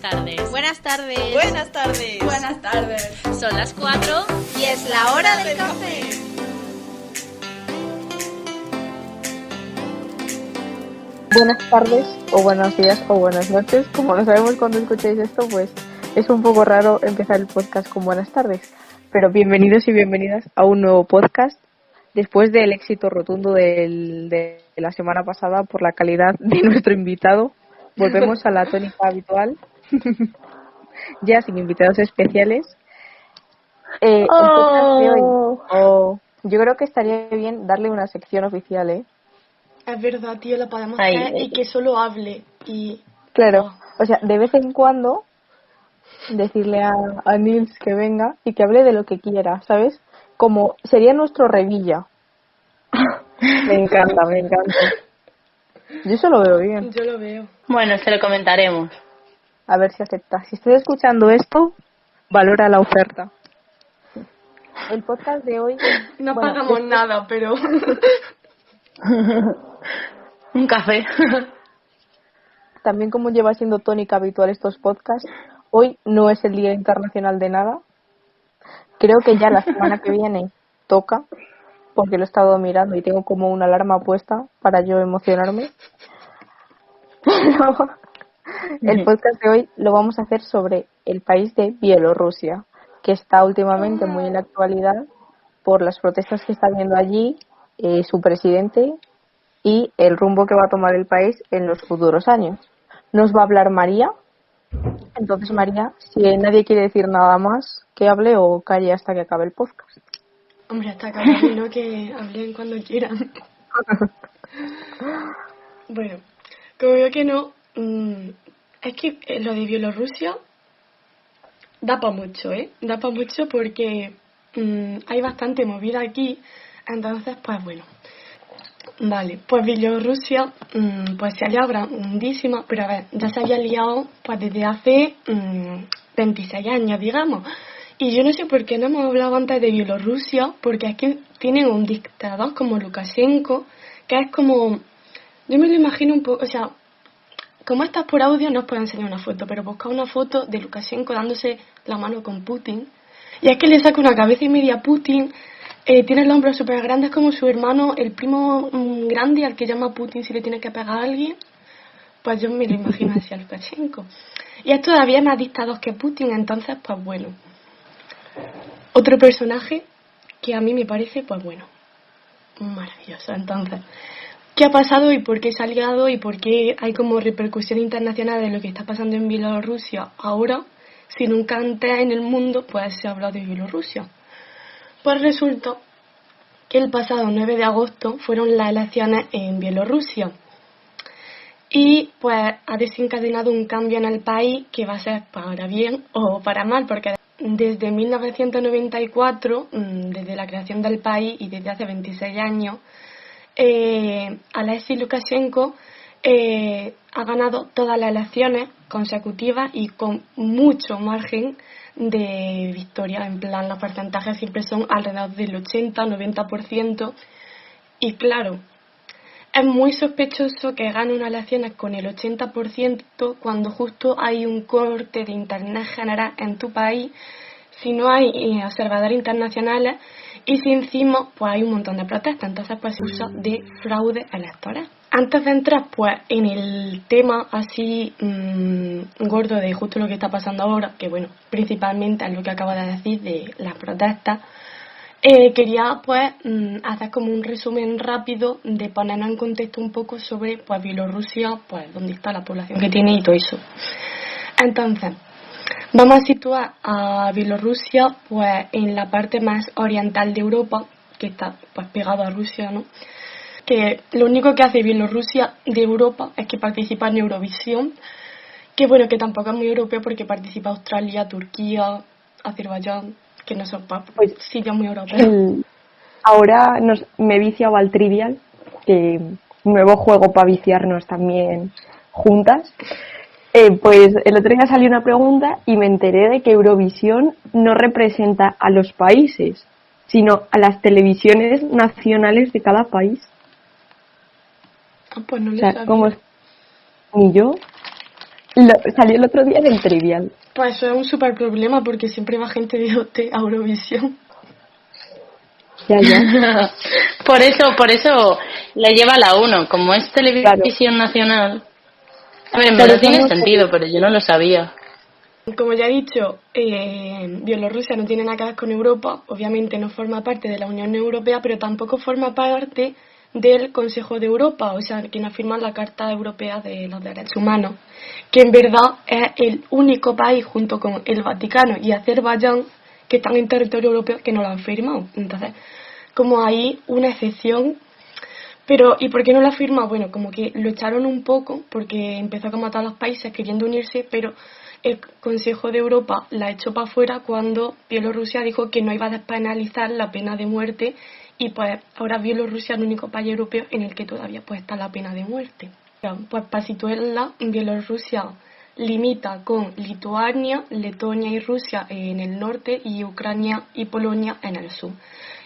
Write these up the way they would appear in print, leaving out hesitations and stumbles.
tardes. Buenas tardes. Buenas tardes. Buenas tardes. Son las 4 y es la hora del café. Buenas tardes, o buenos días, o buenas noches. Como no sabemos cuándo escucháis esto, pues es un poco raro empezar el podcast con buenas tardes. Pero bienvenidos y bienvenidas a un nuevo podcast. Después del éxito rotundo de la semana pasada por la calidad de nuestro invitado, volvemos a la tónica habitual, ya sin invitados especiales. El podcast de hoy, yo creo que estaría bien darle una sección oficial, ¿eh? Es verdad, tío, lo podemos hacer y que solo hable. Claro, o sea, de vez en cuando decirle a Nils que venga y que hable de lo que quiera, ¿sabes? Como sería nuestro Revilla. Me encanta. Yo eso lo veo bien. Yo lo veo. Bueno, se lo comentaremos. A ver si acepta. Si estás escuchando esto, valora la oferta. El podcast de hoy... No pagamos nada, pero... Un café. También como lleva siendo tónica habitual estos podcasts, hoy no es el Día Internacional de nada. Creo que ya la semana que viene toca, porque lo he estado mirando y tengo como una alarma puesta para yo emocionarme. Pero el podcast de hoy lo vamos a hacer sobre el país de Bielorrusia, que está últimamente muy en la actualidad por las protestas que está habiendo allí, su presidente y el rumbo que va a tomar el país en los futuros años. Nos va a hablar María. Entonces, María, si nadie quiere decir nada más, que hable o calle hasta que acabe el podcast. Hombre, hasta que acabe, no que hablen cuando quieran. Bueno, como veo que no, es que lo de Bielorrusia da para mucho, Da para mucho porque hay bastante movida aquí, entonces, pues bueno. Vale, pues Bielorrusia pues se ha liado grandísima, pero a ver, ya se había liado pues desde hace 26 años, digamos. Y yo no sé por qué no hemos hablado antes de Bielorrusia, porque es que tienen un dictador como Lukashenko, que es como, yo me lo imagino un poco, o sea, como estás por audio no os puedo enseñar una foto, pero busca una foto de Lukashenko dándose la mano con Putin, y es que le saca una cabeza y media a Putin. Tiene los hombros súper grandes como su hermano, el primo grande al que llama Putin si le tiene que pegar a alguien. Pues yo me lo imagino así a Lukashenko. Y es todavía más dictador que Putin, entonces, pues bueno. Otro personaje que a mí me parece, pues bueno, maravilloso. Entonces, ¿qué ha pasado y por qué se ha liado y por qué hay como repercusión internacional de lo que está pasando en Bielorrusia ahora, si nunca antes en el mundo pues se ha hablado de Bielorrusia? Pues resulta que el pasado 9 de agosto fueron las elecciones en Bielorrusia y pues ha desencadenado un cambio en el país que va a ser para bien o para mal, porque desde 1994, desde la creación del país y desde hace 26 años, Alexei Lukashenko ha ganado todas las elecciones consecutivas y con mucho margen de victoria. En plan, los porcentajes siempre son alrededor del 80-90%. Y claro, es muy sospechoso que gane unas elecciones con el 80% cuando justo hay un corte de internet general en tu país, si no hay observadores internacionales y si encima pues hay un montón de protestas. Entonces pues se usa de fraude electoral. Antes de entrar pues en el tema así gordo de justo lo que está pasando ahora, que bueno, principalmente es lo que acabo de decir de las protestas, quería pues hacer como un resumen rápido de ponernos en contexto un poco sobre pues Bielorrusia, pues dónde está la población que tiene y todo eso. Entonces, vamos a situar a Bielorrusia pues en la parte más oriental de Europa, que está pues pegado a Rusia, ¿no? Que lo único que hace Bielorrusia de Europa es que participa en Eurovisión, que bueno, que tampoco es muy europeo porque participa Australia, Turquía, Azerbaiyán, que no son pues, sitios muy europeos. Ahora me he viciado al Trivial, que nuevo juego para viciarnos también juntas. Pues el otro día salió una pregunta y me enteré de que Eurovisión no representa a los países, sino a las televisiones nacionales de cada país. Ah, pues no lo O sea, sabía. como ni yo. Salió el otro día en el Trivial. Pues eso es un súper problema porque siempre va gente de OT a Eurovisión. Ya. Por eso le lleva la 1, como es televisión nacional. A ver, en verdad tiene sentido, pero yo no lo sabía. Como ya he dicho, Bielorrusia no tiene nada que ver con Europa, obviamente no forma parte de la Unión Europea, pero tampoco forma parte del Consejo de Europa, o sea, quien ha firmado la Carta Europea de los Derechos Humanos, que en verdad es el único país junto con el Vaticano y Azerbaiyán que están en territorio europeo que no lo han firmado. Entonces, como hay una excepción. Pero, ¿y por qué no la firma? Bueno, como que lo echaron un poco porque empezó como a todos los países queriendo unirse, pero el Consejo de Europa la echó para afuera cuando Bielorrusia dijo que no iba a despenalizar la pena de muerte y pues ahora Bielorrusia es el único país europeo en el que todavía pues está la pena de muerte. Pues para situarla, Bielorrusia limita con Lituania, Letonia y Rusia en el norte y Ucrania y Polonia en el sur.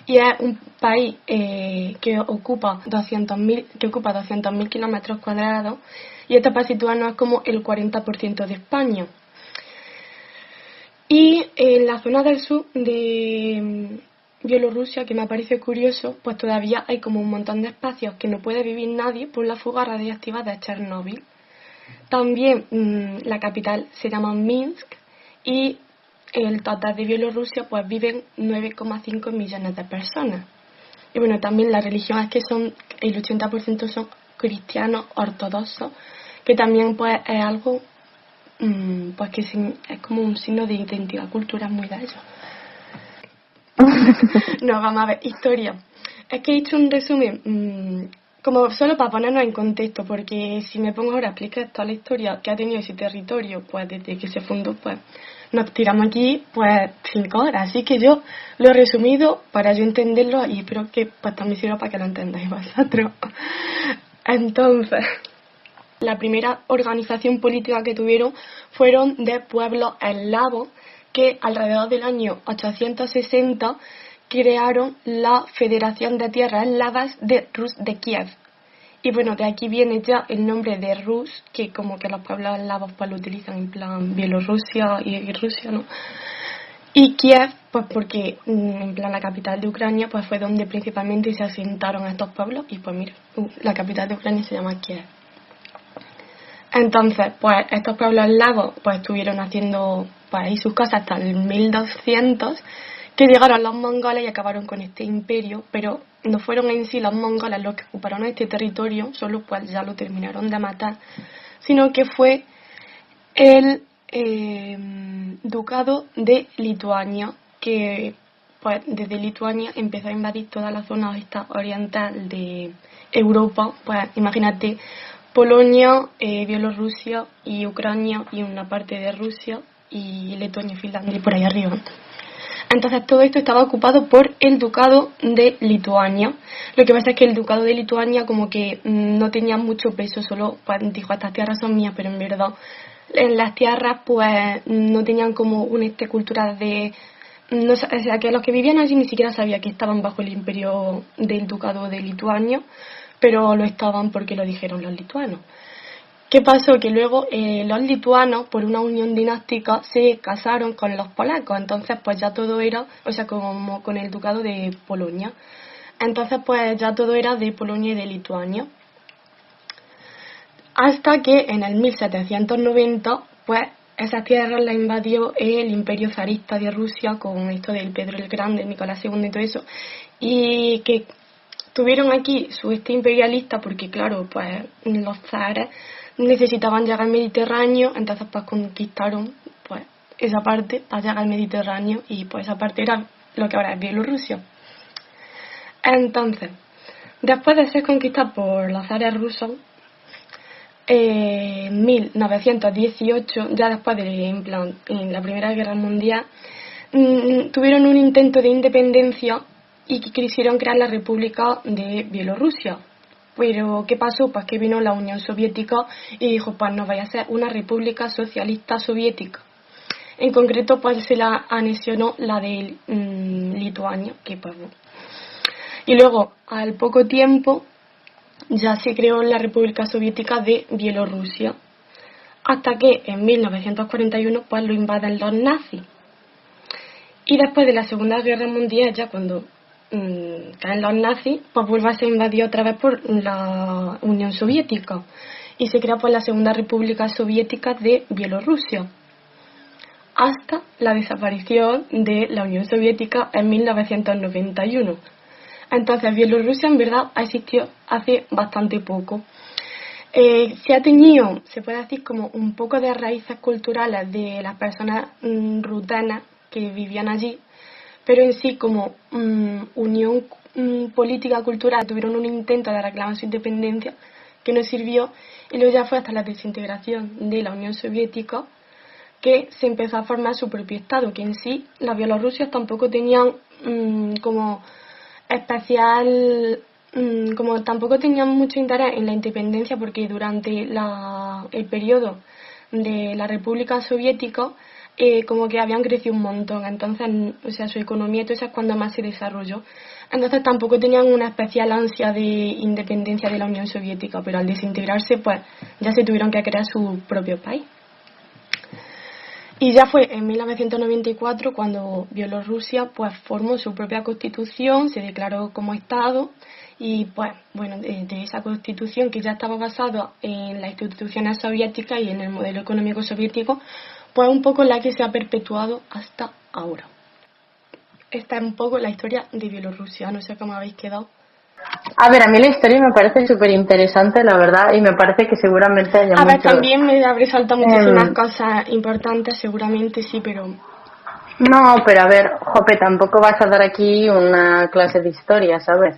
Y es un país que ocupa 200.000 kilómetros cuadrados y esto para situarnos es como el 40% de España. Y en la zona del sur de Bielorrusia, que me parece curioso, pues todavía hay como un montón de espacios que no puede vivir nadie por la fuga radiactiva de Chernóbil. También la capital se llama Minsk y el total de Bielorrusia pues viven 9,5 millones de personas. Y bueno, también la religión es que el 80% son cristianos ortodoxos, que también pues es algo pues que es como un signo de identidad cultural muy de ellos. No, vamos a ver, historia. Es que he hecho un resumen como solo para ponernos en contexto, porque si me pongo ahora a explicar toda la historia que ha tenido ese territorio pues desde que se fundó, pues nos tiramos aquí pues 5 horas. Así que yo lo he resumido para yo entenderlo y espero que pues también sirva para que lo entendáis vosotros. Entonces, la primera organización política que tuvieron fueron de pueblos eslavos que alrededor del año 860 crearon la Federación de Tierras Eslavas de Rus de Kiev. Y bueno, de aquí viene ya el nombre de Rus, que como que los pueblos eslavos pues lo utilizan en plan Bielorrusia y Rusia, ¿no? Y Kiev, pues porque en plan la capital de Ucrania, pues fue donde principalmente se asentaron estos pueblos y pues mira, la capital de Ucrania se llama Kiev. Entonces, pues estos pueblos eslavos pues estuvieron haciendo pues ahí sus cosas hasta el 1200, que llegaron los mongoles y acabaron con este imperio, pero no fueron en sí los mongoles los que ocuparon este territorio, solo pues ya lo terminaron de matar, sino que fue el ducado de Lituania, que pues desde Lituania empezó a invadir toda la zona oriental de Europa, pues imagínate Polonia, Bielorrusia y Ucrania y una parte de Rusia y Letonia y Finlandia y por ahí arriba. Entonces todo esto estaba ocupado por el ducado de Lituania. Lo que pasa es que el ducado de Lituania como que no tenía mucho peso, solo pues, dijo estas tierras son mías, pero en verdad en las tierras pues no tenían como una cultura de... No, o sea, que los que vivían allí ni siquiera sabían que estaban bajo el imperio del ducado de Lituania, pero lo estaban porque lo dijeron los lituanos. ¿Qué pasó? Que luego los lituanos, por una unión dinástica, se casaron con los polacos. Entonces, pues ya todo era, o sea, como con el ducado de Polonia. Entonces, pues ya todo era de Polonia y de Lituania. Hasta que en el 1790, pues esas tierras las invadió el imperio zarista de Rusia con esto del Pedro el Grande, Nicolás II y todo eso. Y que tuvieron aquí su imperialista porque, claro, pues los zares necesitaban llegar al Mediterráneo, entonces pues conquistaron pues esa parte para llegar al Mediterráneo y pues esa parte era lo que ahora es Bielorrusia. Entonces, después de ser conquistada por los zares rusos, en 1918, ya después de en la Primera Guerra Mundial, tuvieron un intento de independencia y quisieron crear la República de Bielorrusia. Pero, ¿qué pasó? Pues que vino la Unión Soviética y dijo, pues no vaya a ser una república socialista soviética. En concreto, pues se la anexionó la de Lituania, que pues no. Y luego, al poco tiempo, ya se creó la República Soviética de Bielorrusia. hasta que en 1941 pues lo invaden los nazis. Y después de la Segunda Guerra Mundial, ya cuando caen los nazis, pues vuelve a ser invadido otra vez por la Unión Soviética y se crea pues la Segunda República Soviética de Bielorrusia, hasta la desaparición de la Unión Soviética en 1991. Entonces Bielorrusia en verdad ha existido hace bastante poco. Se ha teñido, se puede decir, como un poco de raíces culturales de las personas rutanas que vivían allí, pero en sí como unión política cultural tuvieron un intento de reclamar su independencia que no sirvió, y luego ya fue hasta la desintegración de la Unión Soviética que se empezó a formar su propio estado, que en sí las bielorrusias tampoco tenían como especial, como tampoco tenían mucho interés en la independencia, porque durante el periodo de la República Soviética como que habían crecido un montón, entonces, o sea, su economía y todo eso es cuando más se desarrolló. Entonces tampoco tenían una especial ansia de independencia de la Unión Soviética, pero al desintegrarse pues ya se tuvieron que crear su propio país. Y ya fue en 1994 cuando Bielorrusia pues formó su propia constitución, se declaró como Estado, y pues bueno, de esa constitución, que ya estaba basada en las instituciones soviéticas y en el modelo económico soviético, pues un poco la que se ha perpetuado hasta ahora. Esta es un poco la historia de Bielorrusia, no sé cómo habéis quedado. A ver, a mí la historia me parece súper interesante, la verdad, y me parece que seguramente haya A ver, mucho... también me habré saltado muchísimas cosas importantes, seguramente sí, pero... No, pero a ver, Jope, tampoco vas a dar aquí una clase de historia, ¿sabes?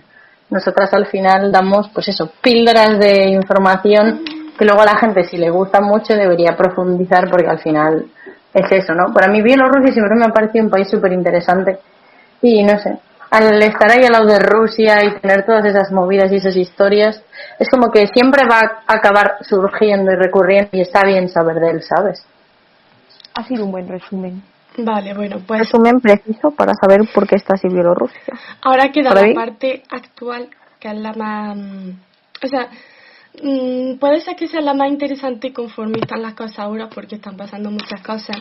Nosotras al final damos, pues eso, píldoras de información que luego a la gente, si le gusta mucho, debería profundizar, porque al final es eso, ¿no? Para mí Bielorrusia siempre me ha parecido un país súper interesante y no sé, al estar ahí al lado de Rusia y tener todas esas movidas y esas historias, es como que siempre va a acabar surgiendo y recurriendo, y está bien saber de él, ¿sabes? Ha sido un buen resumen. Vale, bueno, pues... Resumen preciso para saber por qué está así Bielorrusia. Ahora queda la parte actual, que es la más... o sea, puede ser que sea la más interesante conforme están las cosas ahora, porque están pasando muchas cosas.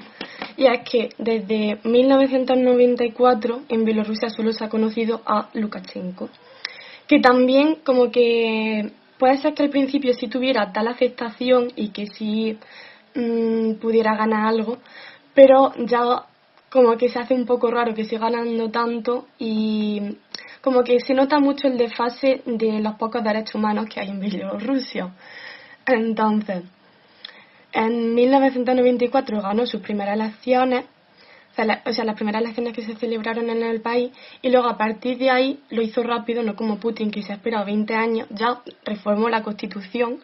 Y es que desde 1994 en Bielorrusia solo se ha conocido a Lukashenko, que también como que puede ser que al principio sí tuviera tal aceptación y que sí pudiera ganar algo, pero ya como que se hace un poco raro que siga ganando tanto, y como que se nota mucho el desfase de los pocos derechos humanos que hay en Bielorrusia. Entonces, en 1994 ganó sus primeras elecciones, o sea, las primeras elecciones que se celebraron en el país, y luego a partir de ahí lo hizo rápido, no como Putin, que se ha esperado 20 años, ya reformó la Constitución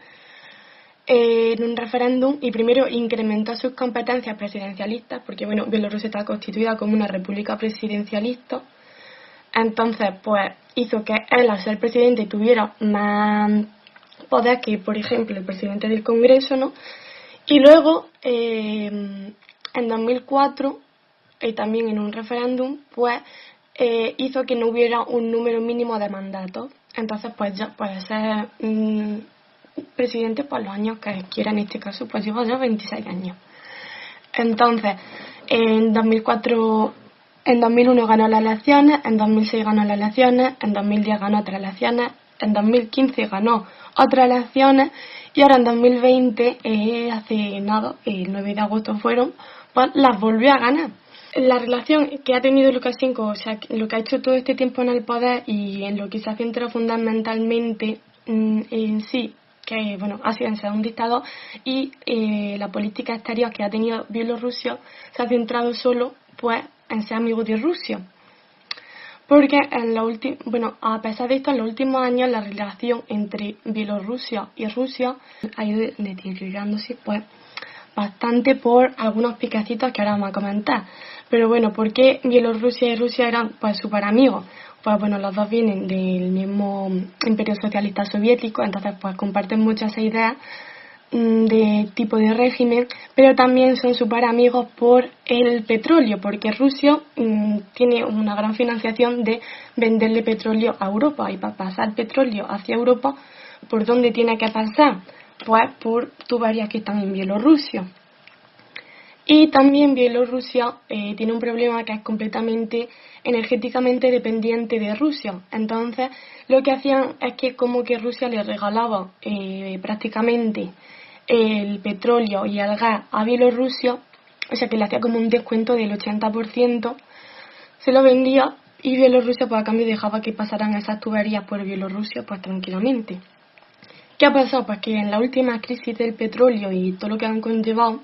en un referéndum, y primero incrementó sus competencias presidencialistas, porque bueno, Bielorrusia está constituida como una república presidencialista. Entonces pues hizo que él, al ser presidente, tuviera más poder que, por ejemplo, el presidente del Congreso, ¿no? Y luego en 2004 también en un referéndum pues hizo que no hubiera un número mínimo de mandatos. Entonces pues ya puede ser presidente por los años que quiera. En este caso pues lleva ya 26 años. Entonces en 2004, en 2001 ganó las elecciones, en 2006 ganó las elecciones, en 2010 ganó otras elecciones, en 2015 ganó otras elecciones, y ahora en 2020 hace nada, el 9 de agosto fueron, pues las volvió a ganar. La relación que ha tenido Lukashenko, o sea, lo que ha hecho todo este tiempo en el poder y en lo que se ha centrado fundamentalmente en sí, que bueno, ha sido en ser un dictador, y la política exterior que ha tenido Bielorrusia se ha centrado solo pues en ser amigo de Rusia. Porque bueno, a pesar de esto, en los últimos años la relación entre Bielorrusia y Rusia ha ido deteriorándose pues bastante por algunos piquecitos que ahora vamos a comentar. Pero bueno, ¿por qué Bielorrusia y Rusia eran pues súper amigos? Pues bueno, los dos vienen del mismo imperio socialista soviético, entonces pues comparten muchas ideas de tipo de régimen, pero también son súper amigos por el petróleo, porque Rusia tiene una gran financiación de venderle petróleo a Europa, y para pasar petróleo hacia Europa, ¿por dónde tiene que pasar? pues por tuberías que están en Bielorrusia. Y también Bielorrusia tiene un problema que es completamente energéticamente dependiente de Rusia. Entonces, lo que hacían es que como que Rusia le regalaba prácticamente el petróleo y el gas a Bielorrusia, o sea que le hacía como un descuento del 80%, se lo vendía y Bielorrusia pues a cambio dejaba que pasaran esas tuberías por Bielorrusia pues tranquilamente. ¿Qué ha pasado? Pues que en la última crisis del petróleo y todo lo que han conllevado,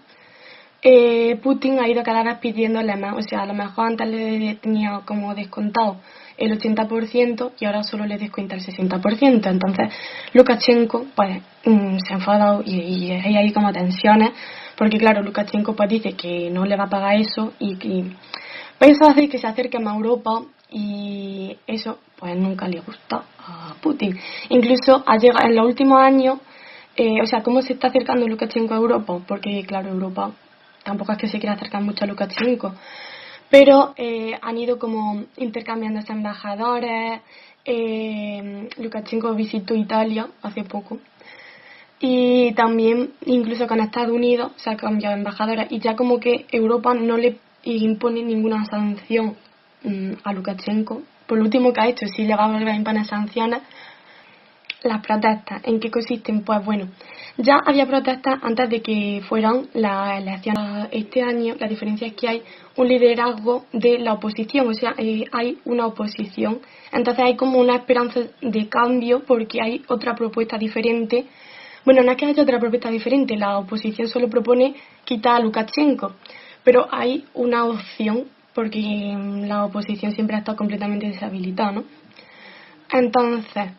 Putin ha ido cada vez pidiéndole más, o sea, a lo mejor antes le tenía como descontado el 80% y ahora solo le descuenta el 60%. Entonces Lukashenko pues se ha enfadado y hay ahí como tensiones, porque claro, Lukashenko pues dice que no le va a pagar eso y eso hace que se acerque más a Europa y eso pues nunca le gusta a Putin. Incluso ha llegado en los últimos años, o sea, ¿cómo se está acercando Lukashenko a Europa? Porque claro, Europa tampoco es que se quiera acercar mucho a Lukashenko, pero han ido como intercambiándose embajadores. Lukashenko visitó Italia hace poco y también incluso con Estados Unidos se ha cambiado embajadores y ya como que Europa no le impone ninguna sanción a Lukashenko. Por lo último que ha hecho, si le va a volver a imponer sanciones. Las protestas, ¿en qué consisten? Pues bueno, ya había protestas antes de que fueran las elecciones este año. La diferencia es que hay un liderazgo de la oposición, o sea, hay una oposición. Entonces hay como una esperanza de cambio porque hay otra propuesta diferente. Bueno, no es que haya otra propuesta diferente, la oposición solo propone quitar a Lukashenko, pero hay una opción porque la oposición siempre ha estado completamente deshabilitada, ¿no? Entonces,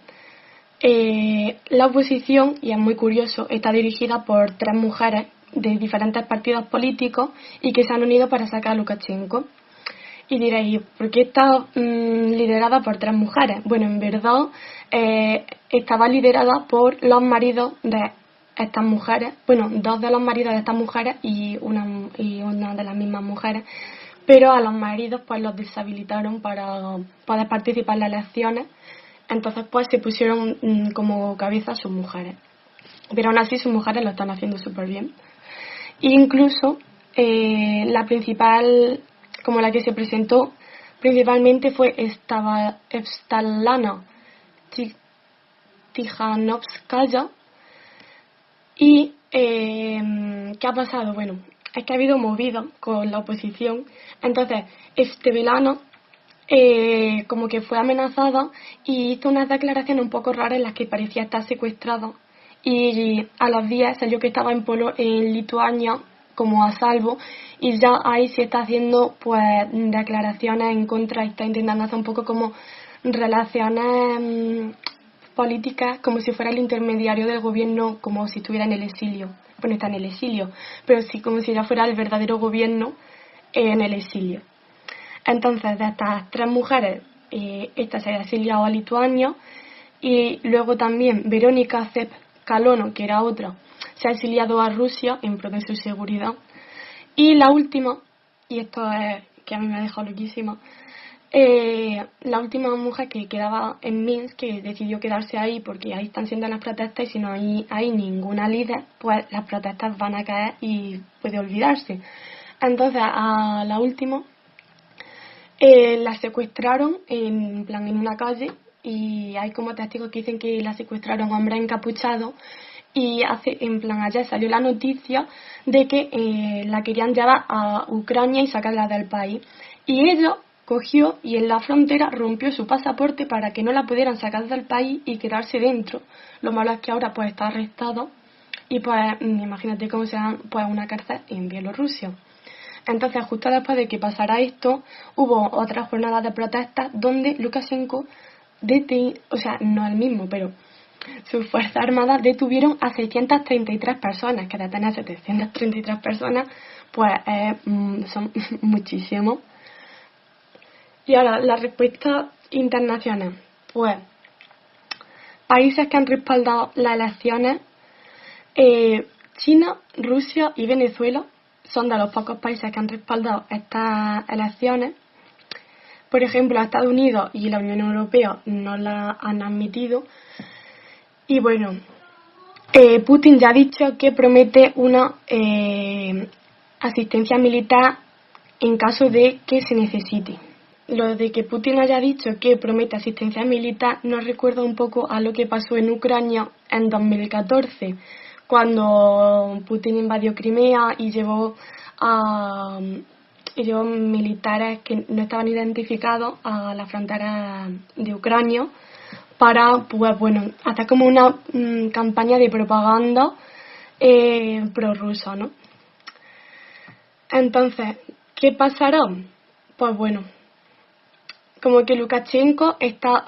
la oposición, y es muy curioso, está dirigida por 3 mujeres de diferentes partidos políticos y que se han unido para sacar a Lukashenko. Y diréis, ¿por qué está liderada por 3 mujeres? Bueno, en verdad estaba liderada por los maridos de estas mujeres, bueno, 2 de los maridos de estas mujeres y una de las mismas mujeres, pero a los maridos pues los deshabilitaron para poder participar en las elecciones. Entonces pues se pusieron como cabeza sus mujeres, pero aún así sus mujeres lo están haciendo súper bien. E incluso la principal, como la que se presentó principalmente fue Svetlana Tikhanovskaya. Y ¿qué ha pasado? Bueno, es que ha habido movida con la oposición. Entonces Svetlana como que fue amenazada y hizo unas declaraciones un poco raras en las que parecía estar secuestrada, y a los días salió que estaba en Lituania como a salvo, y ya ahí se está haciendo pues declaraciones en contra y está intentando hacer un poco como relaciones políticas, como si fuera el intermediario del gobierno, como si estuviera en el exilio. Bueno, está en el exilio, pero sí como si ya fuera el verdadero gobierno en el exilio. Entonces, de estas 3 mujeres, esta se ha exiliado a Lituania, y luego también Verónica Tsepkalono, que era otra, se ha exiliado a Rusia en pro de su seguridad. Y la última, y esto es que a mí me ha dejado loquísima, la última mujer que quedaba en Minsk, que decidió quedarse ahí porque ahí están siendo las protestas, y si no hay ninguna líder, pues las protestas van a caer y puede olvidarse. Entonces, a la última la secuestraron en una calle, y hay como testigos que dicen que la secuestraron hombres encapuchados, y ayer salió la noticia de que la querían llevar a Ucrania y sacarla del país, y ella cogió y en la frontera rompió su pasaporte para que no la pudieran sacar del país y quedarse dentro. Lo malo es que ahora pues está arrestado y pues imagínate cómo será pues una cárcel en Bielorrusia. Entonces, justo después de que pasara esto, hubo otras jornadas de protestas donde Lukashenko o sea, no el mismo, pero sus fuerzas armadas detuvieron a 633 personas, que de tener 733 personas, pues son muchísimos. Y ahora, la respuesta internacional. Pues, países que han respaldado las elecciones, China, Rusia y Venezuela son de los pocos países que han respaldado estas elecciones. Por ejemplo, Estados Unidos y la Unión Europea no las han admitido. Y bueno, Putin ya ha dicho que promete una asistencia militar en caso de que se necesite. Lo de que Putin haya dicho que promete asistencia militar nos recuerda un poco a lo que pasó en Ucrania en 2014, cuando Putin invadió Crimea y llevó militares que no estaban identificados a la frontera de Ucrania para, pues bueno, hacer como una campaña de propaganda prorrusa, ¿no? Entonces, ¿qué pasará? Pues bueno, como que Lukashenko está,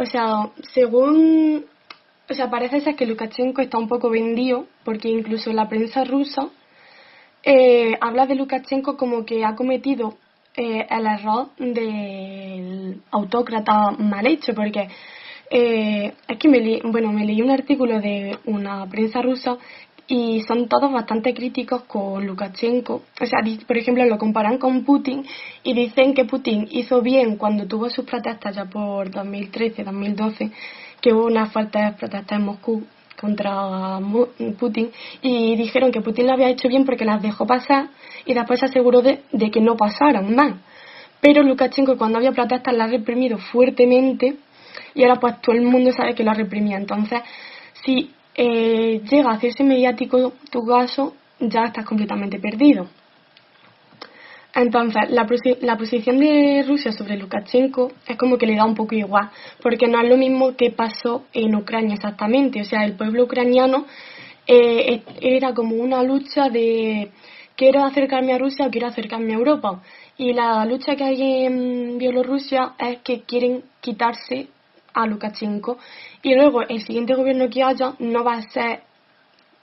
parece ser que Lukashenko está un poco vendido, porque incluso la prensa rusa habla de Lukashenko como que ha cometido el error del autócrata mal hecho, porque es que me leí un artículo de una prensa rusa y son todos bastante críticos con Lukashenko. O sea, por ejemplo, lo comparan con Putin y dicen que Putin hizo bien cuando tuvo sus protestas ya por 2013-2012, que hubo unas fuertes protestas en Moscú contra Putin, y dijeron que Putin lo había hecho bien porque las dejó pasar y después se aseguró de que no pasaran más. Pero Lukashenko, cuando había protestas, la ha reprimido fuertemente y ahora pues todo el mundo sabe que lo reprimía. Entonces, si llega a hacerse mediático tu caso, ya estás completamente perdido. Entonces, la posición de Rusia sobre Lukashenko es como que le da un poco igual, porque no es lo mismo que pasó en Ucrania exactamente. O sea, el pueblo ucraniano era como una lucha de quiero acercarme a Rusia o quiero acercarme a Europa. Y la lucha que hay en Bielorrusia es que quieren quitarse a Lukashenko, y luego el siguiente gobierno que haya no va a ser,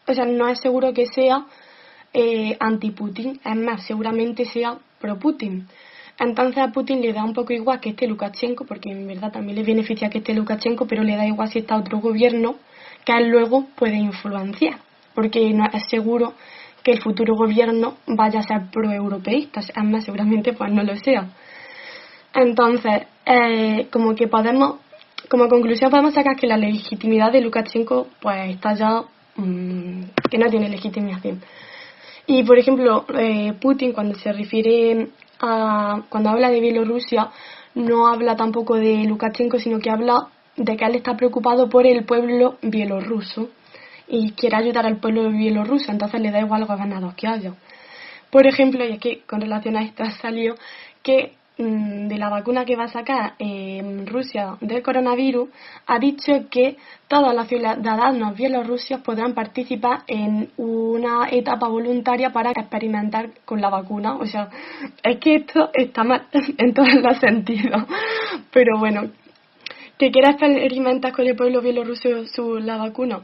o sea, no es seguro que sea anti-Putin, es más, seguramente sea pro-Putin. Entonces a Putin le da un poco igual que esté Lukashenko, porque en verdad también le beneficia que esté Lukashenko, pero le da igual si está otro gobierno que él luego puede influenciar, porque no es seguro que el futuro gobierno vaya a ser pro-europeísta, es más, seguramente pues no lo sea. Entonces, como conclusión podemos sacar que la legitimidad de Lukashenko pues está ya que no tiene legitimación. Y por ejemplo, Putin cuando se refiere cuando habla de Bielorrusia, no habla tampoco de Lukashenko, sino que habla de que él está preocupado por el pueblo bielorruso y quiere ayudar al pueblo bielorruso, entonces le da igual los gobernadores que haya. Por ejemplo, y es que con relación a esto ha salido que de la vacuna que va a sacar Rusia del coronavirus, ha dicho que todos los ciudadanos bielorrusos podrán participar en una etapa voluntaria para experimentar con la vacuna. O sea, es que esto está mal en todos los sentidos. Pero bueno, que quiera experimentar con el pueblo bielorruso la vacuna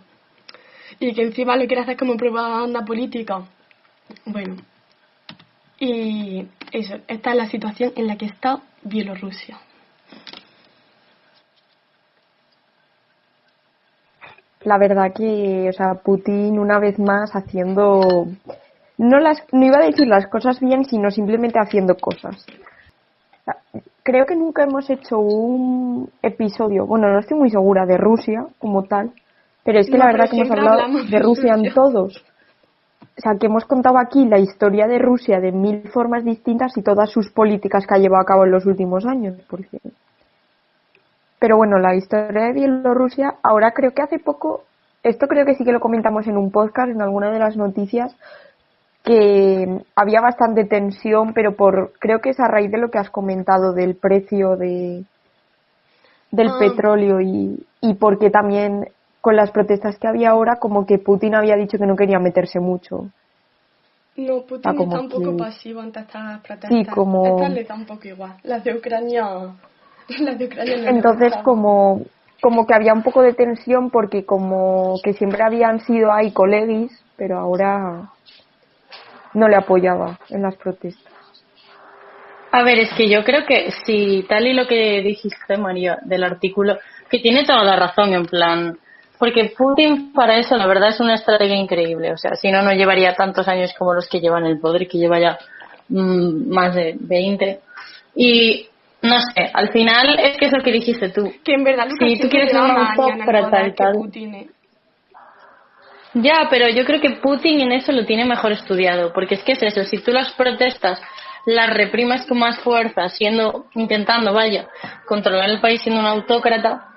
y que encima lo quiere hacer como propaganda política. Bueno. Y eso, esta es la situación en la que está Bielorrusia. La verdad que, o sea, Putin una vez más haciendo, no iba a decir las cosas bien, sino simplemente haciendo cosas. O sea, creo que nunca hemos hecho un episodio, bueno, no estoy muy segura de Rusia como tal, pero es que la verdad que hemos hablado de Rusia en todos. O sea, que hemos contado aquí la historia de Rusia de 1000 formas distintas y todas sus políticas que ha llevado a cabo en los últimos años. Pero bueno, la historia de Bielorrusia, ahora creo que hace poco, esto creo que sí que lo comentamos en un podcast, en alguna de las noticias, que había bastante tensión, pero creo que es a raíz de lo que has comentado del precio del petróleo y porque también con las protestas que había ahora, como que Putin había dicho que no quería meterse mucho. No, Putin está un poco pasivo ante estas protestas. Sí, como... Estas le da un poco igual. Las de Ucrania no. Entonces, como que había un poco de tensión porque como que siempre habían sido ahí colegis, pero ahora no le apoyaba en las protestas. A ver, es que yo creo que si tal y lo que dijiste, María, del artículo, que tiene toda la razón, en plan... Porque Putin para eso la verdad es una estrategia increíble, o sea, si no, no llevaría tantos años como los que llevan el poder, que lleva ya más de 20. Y no sé, al final es que es lo que dijiste tú. Que en verdad si tú quieres ser un autócrata y tal. Ya, pero yo creo que Putin en eso lo tiene mejor estudiado, porque es que es eso, si tú las protestas las reprimes con más fuerza, intentando, vaya, controlar el país siendo un autócrata,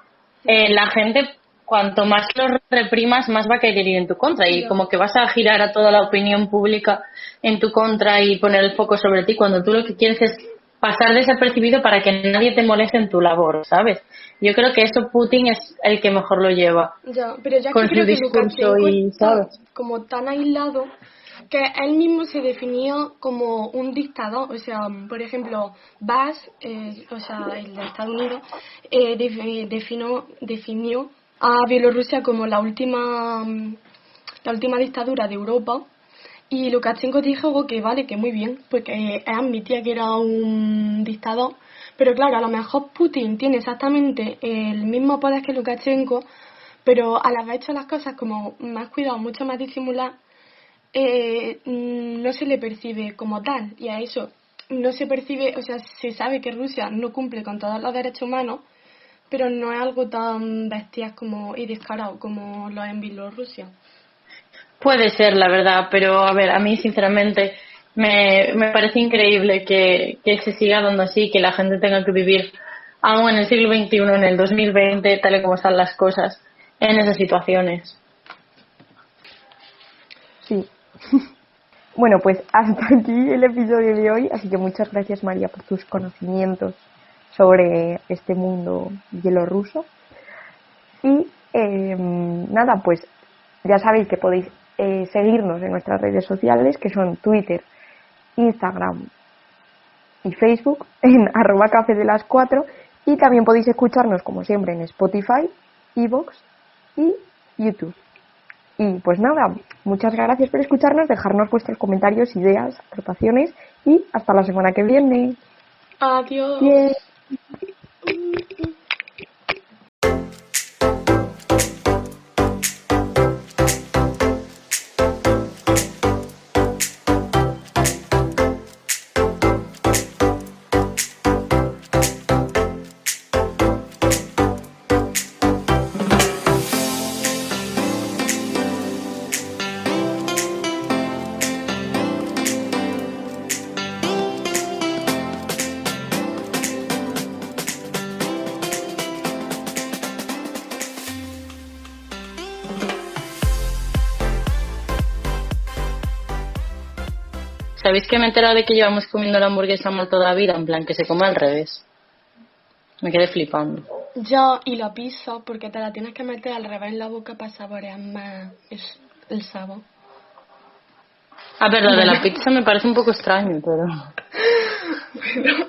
la gente, cuanto más lo reprimas, más va a querer ir en tu contra y como que vas a girar a toda la opinión pública en tu contra y poner el foco sobre ti cuando tú lo que quieres es pasar desapercibido para que nadie te moleste en tu labor, ¿sabes? Yo creo que eso Putin es el que mejor lo lleva Ya, pero ya que con su creo que discurso Lukashenko y, está ¿sabes? como tan aislado que él mismo se definía como un dictador. O sea, por ejemplo, Bush, o sea, el de Estados Unidos, definió a Bielorrusia como la última dictadura de Europa. Y Lukashenko dijo que vale, que muy bien, porque él admitía que era un dictador. Pero claro, a lo mejor Putin tiene exactamente el mismo poder que Lukashenko, pero al haber hecho las cosas como más cuidado, mucho más disimular, no se le percibe como tal. Y a eso no se percibe, o sea, se sabe que Rusia no cumple con todos los derechos humanos, pero no es algo tan bestial como y descarado como lo es en Bielorrusia. Puede ser, la verdad, pero a ver, a mí sinceramente me parece increíble que se siga dando así, que la gente tenga que vivir aún en el siglo XXI, en el 2020, tal y como están las cosas, en esas situaciones. Sí. Bueno, pues hasta aquí el episodio de hoy, así que muchas gracias María por tus conocimientos sobre este mundo bielorruso. Y nada, pues ya sabéis que podéis seguirnos en nuestras redes sociales, que son Twitter, Instagram y Facebook, en @café de las 4, y también podéis escucharnos, como siempre, en Spotify, iVoox y YouTube. Y pues nada, muchas gracias por escucharnos, dejarnos vuestros comentarios, ideas, aportaciones, y hasta la semana que viene. Adiós. Bien. ¿Sabéis que me he enterado de que llevamos comiendo la hamburguesa mal toda la vida? En plan, que se come al revés. Me quedé flipando. Ya, y la pizza, porque te la tienes que meter al revés en la boca para saborear más el sabor. A ver, lo de la pizza me parece un poco extraño, pero... Bueno,